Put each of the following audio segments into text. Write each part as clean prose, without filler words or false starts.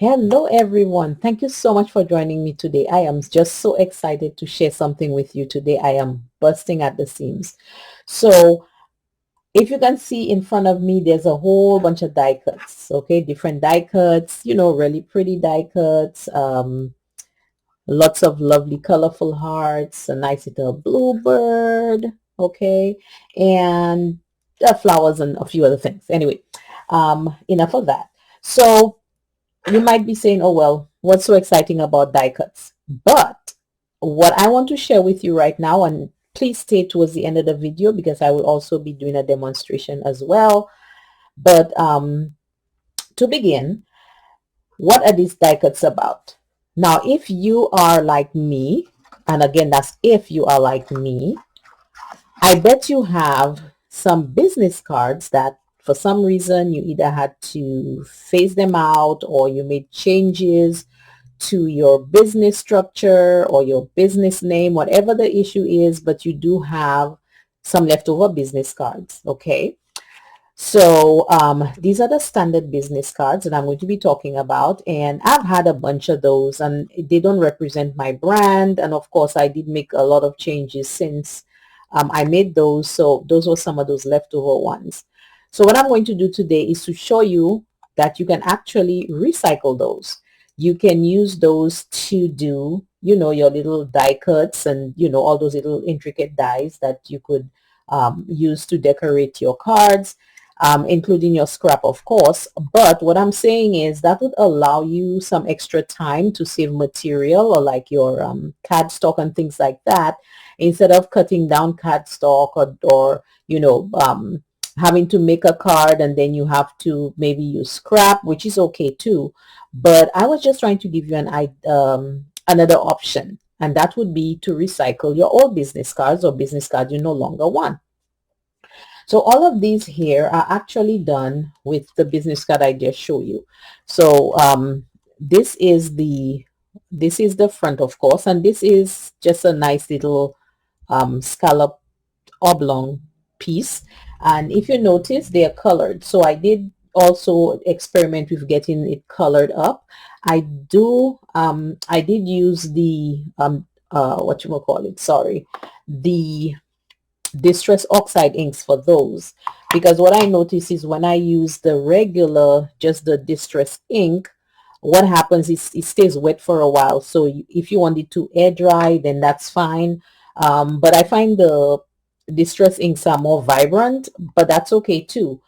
Hello, everyone. Thank you so much for joining me today. I am just so excited to share something with you today. I am bursting at the seams. So if you can see in front of me, there's a whole bunch of die cuts, okay? Different die cuts, really pretty die cuts, lots of lovely colorful hearts, a nice little bluebird, okay? And flowers and a few other things. Anyway, enough of that. So you might be saying, oh, well, what's so exciting about die cuts? But what I want to share with you right now, and please stay towards the end of the video because I will also be doing a demonstration as well. But to begin, what are these die cuts about? Now, if you are like me, and again, that's if you are like me, I bet you have some business cards that for some reason you either had to phase them out or you made changes to your business structure or your business name, whatever the issue is, but you do have some leftover business cards, okay? So these are the standard business cards that I'm going to be talking about, and I've had a bunch of those, and they don't represent my brand, and of course I did make a lot of changes since I made those, so those were some of those leftover ones. So what I'm going to do today is to show you that you can actually recycle those. You can use those to do, your little die cuts and, all those little intricate dies that you could use to decorate your cards, including your scrap, of course. But what I'm saying is that would allow you some extra time to save material or like your cardstock and things like that, instead of cutting down cardstock or having to make a card and then you have to maybe use scrap, which is okay too. But I was just trying to give you another option, and that would be to recycle your old business cards or business cards you no longer want. So all of these here are actually done with the business card I just show you. So this is the front, of course, and this is just a nice little scallop oblong piece. And if you notice, they are colored. So I did also experiment with getting it colored up. I did use the what you call it, sorry, the distress oxide inks for those, because what I notice is when I use the regular, just the distress ink, what happens is it stays wet for a while. So if you want it to air dry, then that's fine. But I find the distress inks are more vibrant, but that's okay too.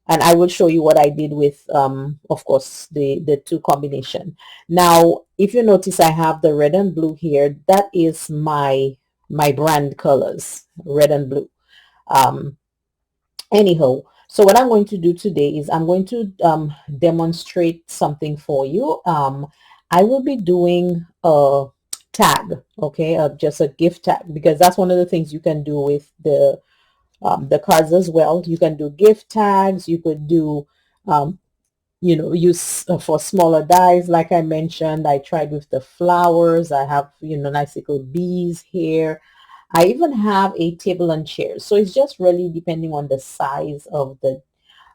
And I will show you what I did with, of course, the two combination. Now, if you notice, I have the red and blue here. That is my brand colors, red and blue. Um, Anyhow, so what I'm going to do today is I'm going to demonstrate something for you. I will be doing a tag, okay, just a gift tag, because that's one of the things you can do with the cards as well. You can do gift tags. You could do use for smaller dies. Like I mentioned, I tried with the flowers. I have nice little bees here. I even have a table and chairs. So it's just really depending on the size of the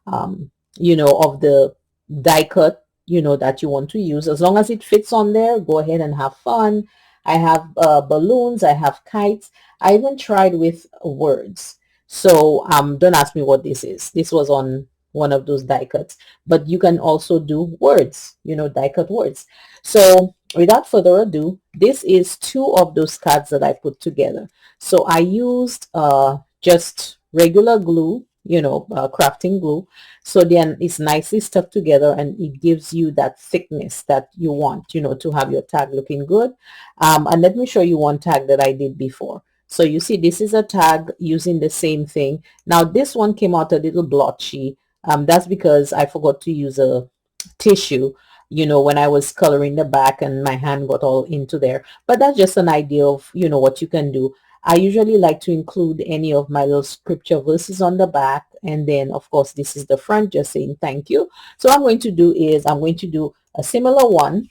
of the die cut that you want to use. As long as it fits on there, go ahead and have fun. I have balloons, I have kites. I even tried with words. So don't ask me what this is. This was on one of those die cuts, but you can also do words, die cut words. So without further ado, this is two of those cards that I put together. So I used just regular glue, crafting glue. So then it's nicely stuck together and it gives you that thickness that you want, to have your tag looking good. And let me show you one tag that I did before. So you see, this is a tag using the same thing. Now this one came out a little blotchy. That's because I forgot to use a tissue, when I was coloring the back and my hand got all into there. But that's just an idea of, what you can do. I usually like to include any of my little scripture verses on the back. And then, of course, this is the front, just saying thank you. So what I'm going to do is I'm going to do a similar one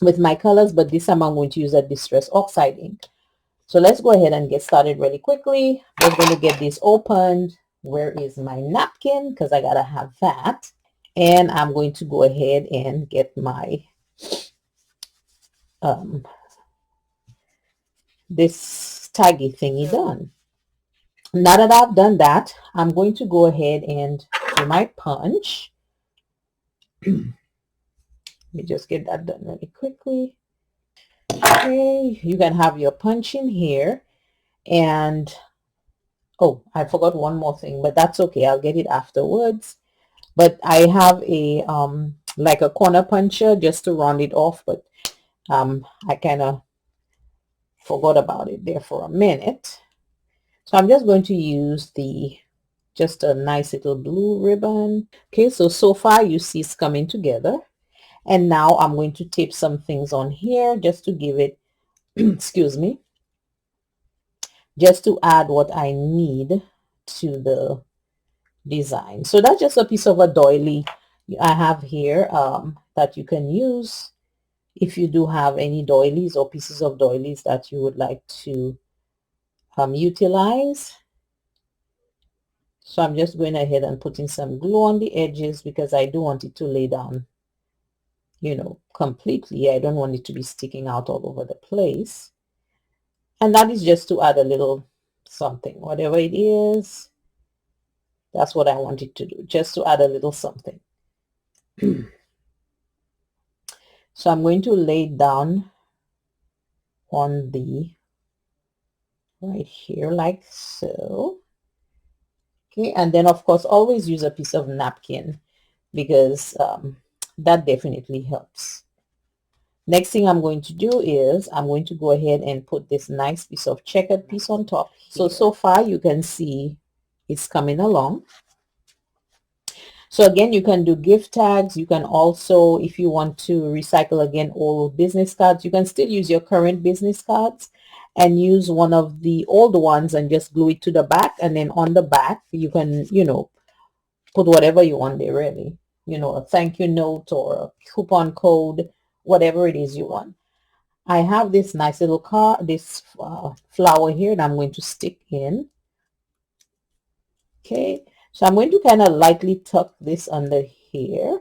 with my colors, but this time I'm going to use a distress oxide ink. So let's go ahead and get started really quickly. We're going to get this opened. Where is my napkin? Because I got to have that. And I'm going to go ahead and get my this taggy thingy done. Now that I've done that, I'm going to go ahead and do my punch. Let me just get that done really quickly. Okay, you can have your punch in here. And oh, I forgot one more thing, but that's okay. I'll get it afterwards. But I have a like a corner puncher just to round it off, but I kind of forgot about it there for a minute. So I'm just going to use just a nice little blue ribbon. Okay, so far you see it's coming together. And now I'm going to tape some things on here just to give it, excuse me, just to add what I need to the design. So that's just a piece of a doily I have here that you can use if you do have any doilies or pieces of doilies that you would like to utilize. So I'm just going ahead and putting some glue on the edges because I do want it to lay down, you know, completely. I don't want it to be sticking out all over the place. And that is just to add a little something, whatever it is. That's what I want it to do, just to add a little something. So I'm going to lay it down on the right here like so. Okay, and then of course always use a piece of napkin because that definitely helps. Next thing I'm going to do is I'm going to go ahead and put this nice piece of checkered piece on top. So far you can see it's coming along. So again, you can do gift tags. You can also, if you want to recycle again old business cards, you can still use your current business cards and use one of the old ones and just glue it to the back. And then on the back, you can, you know, put whatever you want there really. You know, a thank you note or a coupon code, whatever it is you want. I have this nice little this flower here that I'm going to stick in. Okay, so I'm going to kind of lightly tuck this under here.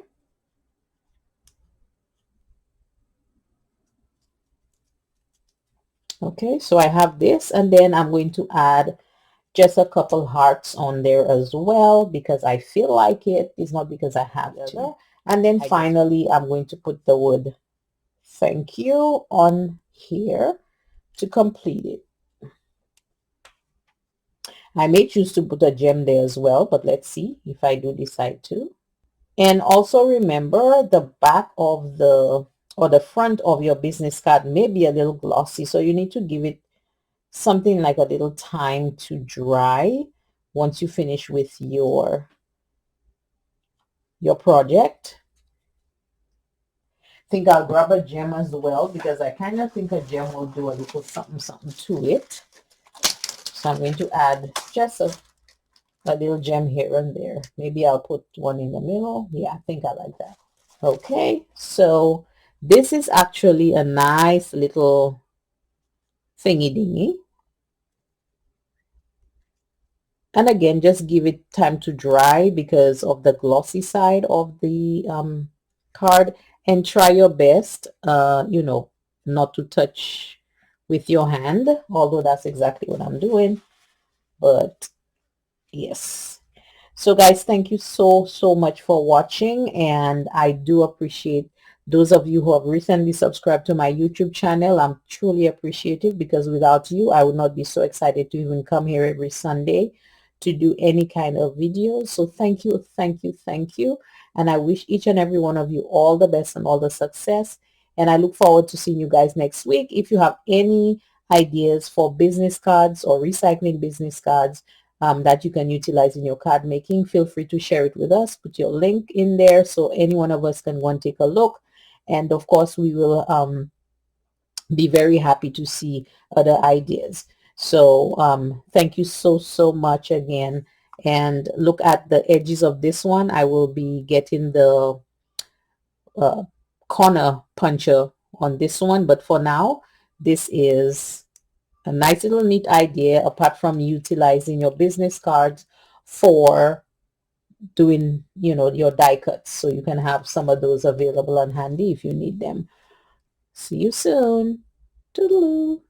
Okay, so I have this, and then I'm going to add just a couple hearts on there as well because I feel like it. It's not because I have to. And then finally, I'm going to put the word thank you on here to complete it. I may choose to put a gem there as well, but let's see if I do decide to. And also remember the back of the front of your business card may be a little glossy, so you need to give it something like a little time to dry once you finish with your project. I think I'll grab a gem as well because I kind of think a gem will do a little something to it. So I'm going to add just a little gem here and there. Maybe I'll put one in the middle. Yeah, I think I like that. Okay, so this is actually a nice little thingy dingy. And again, just give it time to dry because of the glossy side of the card, and try your best, you know, not to touch with your hand, although that's exactly what I'm doing. But yes. So guys, thank you so much for watching, and I do appreciate those of you who have recently subscribed to my YouTube channel. I'm truly appreciative because without you, I would not be so excited to even come here every Sunday to do any kind of videos. So thank you, thank you. And I wish each and every one of you all the best and all the success. And I look forward to seeing you guys next week. If you have any ideas for business cards or recycling business cards that you can utilize in your card making, feel free to share it with us. Put your link in there so any one of us can go and take a look. And of course, we will be very happy to see other ideas. So thank you so much again. And look at the edges of this one. I will be getting the corner puncher on this one. But for now, this is a nice little neat idea apart from utilizing your business cards for doing, your die cuts. So you can have some of those available on handy if you need them. See you soon. Toodaloo.